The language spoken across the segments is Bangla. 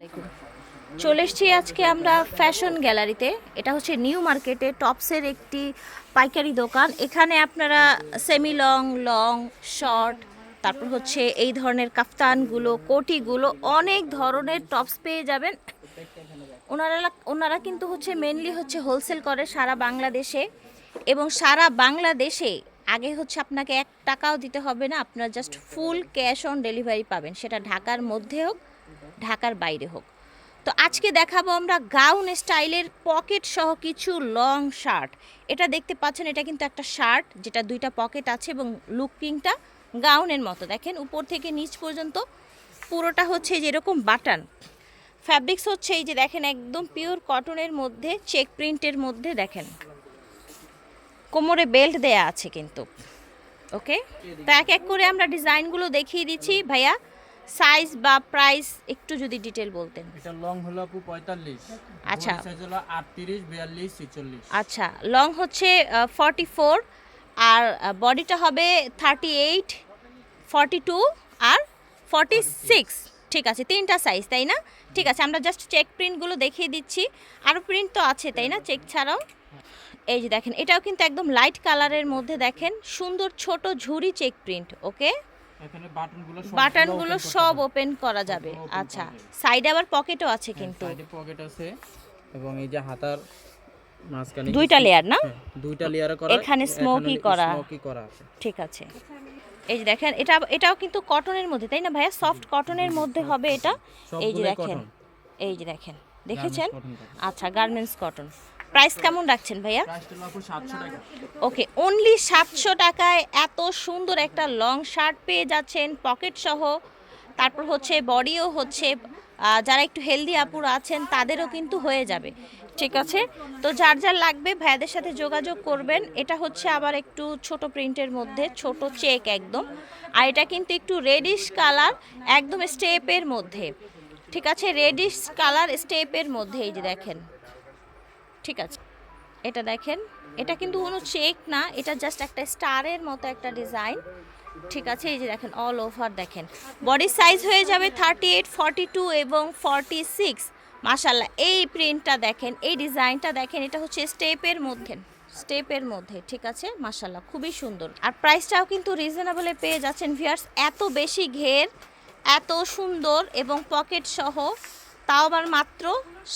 দেখুন, চলে এসেছি আজকে আমরা ফ্যাশন গ্যালারিতে। এটা হচ্ছে নিউ মার্কেটে টপসের একটি পাইকারি দোকান। এখানে আপনারা সেমি লং, লং, শর্ট, তারপর হচ্ছে এই ধরনের কাফতানগুলো, কোটিগুলো, অনেক ধরনের টপস পেয়ে যাবেন। ওনারা কিন্তু হচ্ছে মেনলি হচ্ছে হোলসেল করে সারা বাংলাদেশে, এবং সারা বাংলাদেশে আগে হচ্ছে আপনাকে 1 টাকাও দিতে হবে না, আপনার just full cash on delivery পাবেন, সেটা ঢাকার মধ্যে হোক ঢাকার বাইরে হোক। তো আজকে দেখাবো আমরা গাউন স্টাইলের পকেট সহ কিছু লং শার্ট। এটা দেখতে পাচ্ছেন, এটা কিন্তু একটা শার্ট যেটা 2টা পকেট আছে এবং লুকিংটা গাউনের মতো। দেখেন উপর থেকে নিচ পর্যন্ত পুরোটা হচ্ছে যেরকম বাটন। ফ্যাব্রিক্স হচ্ছে এই যে দেখেন, একদম পিওর কটনের মধ্যে চেক প্রিন্টের মধ্যে। দেখেন কোমরে বেল্ট দেয়া আছে কিন্তু। ওকে, তো এক এক করে আমরা ডিজাইনগুলো দেখিয়ে দিচ্ছি। ভাইয়া সাইজ বা প্রাইস একটু যদি ডিটেল বলতেন। এটা লং হলো আপু 45, আচ্ছা সাইজ হলো 38, 42, 46। আচ্ছা, লং হচ্ছে 44, আর বডিটা হবে 38, 42 আর 46। ঠিক আছে, 3টা সাইজ, তাই না? ঠিক আছে, আমরা জাস্ট চেক প্রিন্টগুলো দেখিয়ে দিচ্ছি। আরও প্রিন্ট তো আছে, তাই না, চেক ছাড়াও? এই যে দেখেন, এটাও কিন্তু একদম লাইট কালারের মধ্যে। দেখেন সুন্দর ছোট ঝুরি চেক প্রিন্ট। ওকে, এখানে বাটনগুলো সব ওপেন করা যাবে। আচ্ছা, সাইডে আবার পকেটও আছে কিন্তু। সাইডে পকেট আছে এবং এই যে হাতার মাঝখানে 2টা লেয়ার না? 2টা লেয়ারে করা, এখানে স্মোকি করা আছে। ঠিক আছে। এই যে দেখেন, এটাও কিন্তু কটনের মধ্যে, তাই না ভাইয়া? সফট কটনের মধ্যে হবে এটা। এই যে দেখেন, এই যে দেখেন, দেখেছেন? আচ্ছা, গার্মেন্টস কটন। প্রাইস কেমন রাখছেন ভাইয়া? প্রাইসটা আপু 700 টাকা। ওকে, অনলি 700 টাকায় এত সুন্দর একটা লং শার্ট পেয়ে যাচ্ছেন পকেট সহ। তারপর হচ্ছে বডিও হচ্ছে, যারা একটু হেলদি আপুরা আছেন তাদেরও কিন্তু হয়ে যাবে। ঠিক আছে, তো যার যার লাগবে ভাইয়াদের সাথে যোগাযোগ করবেন। এটা হচ্ছে আবার একটু ছোট প্রিন্টের মধ্যে, ছোট চেক একদম। আর এটা কিন্তু একটু রেডিশ কালার, একদম স্টেপের মধ্যে। ঠিক আছে, রেডিশ কালার স্টেপের মধ্যে। এই যে দেখেন, ঠিক আছে, এটা দেখেন, এটা কিন্তু কোনো চেক না, এটা জাস্ট একটা স্টারের মতো একটা ডিজাইন। ঠিক আছে, এই যে দেখেন অল ওভার। দেখেন বডি সাইজ হয়ে যাবে 38, 42 এবং 46। মাশাল্লাহ, এই প্রিন্টটা দেখেন, এই ডিজাইনটা দেখেন, এটা হচ্ছে স্টেপের মধ্যে। ঠিক আছে, মাশাল্লাহ খুবই সুন্দর। আর প্রাইসটাও কিন্তু রিজনেবলে পেয়ে যাচ্ছেন ভিউয়ার্স। এত বেশি ঘের, এত সুন্দর এবং পকেট সহ, তাও আবার মাত্র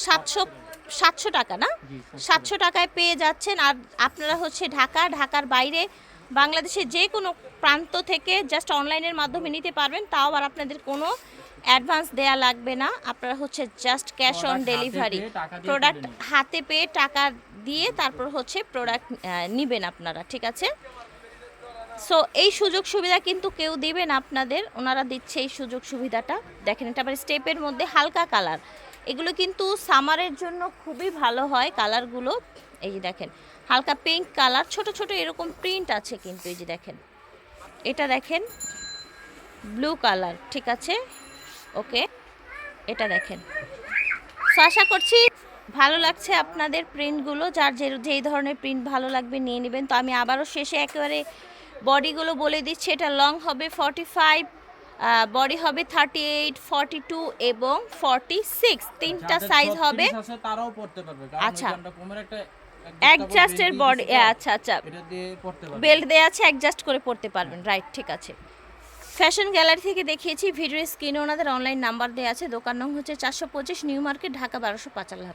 700 টাকা না? 700 টাকায় পেয়ে যাচ্ছেন। আর আপনারা হচ্ছে ঢাকার বাইরে, বাংলাদেশের যে কোনো প্রান্ত থেকে জাস্ট অনলাইনের মাধ্যমে নিতে পারবেন। তাও আর আপনাদের কোনো অ্যাডভান্স দেয়া লাগবে না, আপনারা হচ্ছে just cash on delivery. Product হাতে পেয়ে টাকা দিয়ে তারপর হচ্ছে প্রোডাক্ট নেবেন আপনারা। ঠিক আছে, সো এই সুযোগ সুবিধা কিন্তু কেউ দিবেন আপনাদের, ওনারা দিচ্ছে এই সুযোগ সুবিধাটা। দেখেন, এটা আবার স্টেপের মধ্যে হালকা কালার। এগুলো কিন্তু সামারের জন্য খুবই ভালো হয় কালারগুলো। এই যে দেখেন, হালকা পিঙ্ক কালার, ছোট ছোট এরকম প্রিন্ট আছে কিন্তু। এই যে দেখেন, এটা দেখেন ব্লু কালার। ঠিক আছে, ওকে, এটা দেখেন। সো আশা করছি ভালো লাগছে আপনাদের প্রিন্টগুলো। যার যেই ধরনের প্রিন্ট ভালো লাগবে নিয়ে নেবেন। তো আমি আবারও শেষে একেবারে বডিগুলো বলে দিচ্ছি। এটা লং হবে 45, বডি হবে 38, 42 এবং 46। 3টা সাইজ হবে। তারাও পড়তে পারবে, কারণ আচ্ছা, আমরা কোমরে একটা অ্যাডজাস্টের বডি। আচ্ছা আচ্ছা, এটা দিয়ে পড়তে পারবে, বেল্ট দেয়া আছে, অ্যাডজাস্ট করে পড়তে পারবেন। রাইট, ঠিক আছে। ফ্যাশন গ্যালারি থেকে দেখিয়েছি। ভিডিওর স্ক্রিনে ওনাদের অনলাইন নাম্বার দেওয়া আছে। দোকান নং হচ্ছে 425, নিউ মার্কেট, ঢাকা 1255।